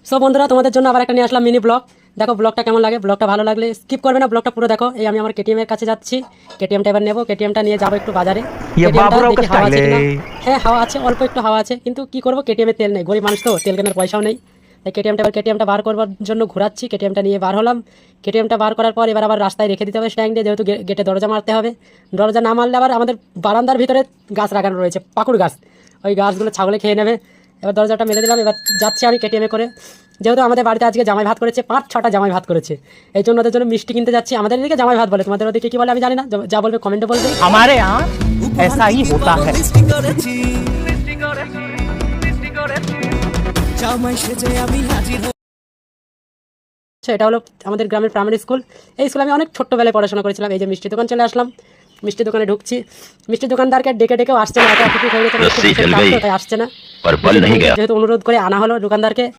So বন্ধুরা তোমাদের জন্য আবার একটা নিয়ে আসলাম মিনি ব্লগ। দেখো ব্লগটা কেমন লাগে, ব্লগটা ভালো লাগলে স্কিপ করবে না, ব্লগটা পুরো দেখো। এই আমি আমার কেটিএম এর কাছে যাচ্ছি, কেটিএমটা এবার নেবো, কেটিএমটা নিয়ে যাবো একটু বাজারে। কেটিএমটা দেখি হাওয়া আছে কিনা। হ্যাঁ হাওয়া আছে, অল্প একটু হাওয়া আছে, কিন্তু কি করবো কেটিএম এর তেল নেই, গরিব মানুষ তো, তেল কেনার পয়সাও নেই। তাই কেটিএমটা বার করবার জন্য ঘোরাচ্ছি, কেটিএমটা নিয়ে বার হলাম। কেটিএমটা বার করার পর এবার আবার রাস্তায় রেখে দিতে হবে স্ট্যান্ড দিয়ে, যেহেতু গেটে দরজা মারতে হবে। দরজা না মারলে আবার আমাদের বারান্দার ভিতরে গাছ লাগানো রয়েছে, পাকুড় গাছ, ওই গাছগুলো ছাগলে খেয়ে নেবে। এবার দরজাটা মেরে দিলাম, এবার যাচ্ছি আমি কেটিএমে করে। যেহেতু আমাদের বাড়িতে আজকে জামাই ভাত করেছে, 5-6টা জামাই ভাত করেছে, এই জন্য ওদের জন্য মিষ্টি কিনতে যাচ্ছি। আমাদের এদিকে জামাই ভাত বলে, তোমাদের ওদিকে কি বলে আমি জানি না, যা বলবে কমেন্টে বলবে। हमारे यहाँ ऐसा ही होता है। আচ্ছা, এটা হলো আমাদের গ্রামের প্রাইমারি স্কুল। এই স্কুলে আমি অনেক ছোট্টবেলায় পড়াশোনা করেছিলাম। এই যে মিষ্টি দোকান চলে আসলাম, মিষ্টি দোকানে ঢুকছি। মিষ্টি দোকানদারকে ডেকে ডেকেও আসছে না, এত অতিথি হয়ে গেছে, তাই আসছে না। যেহেতু অনুরোধ করে আনা হলো দোকানদারকে,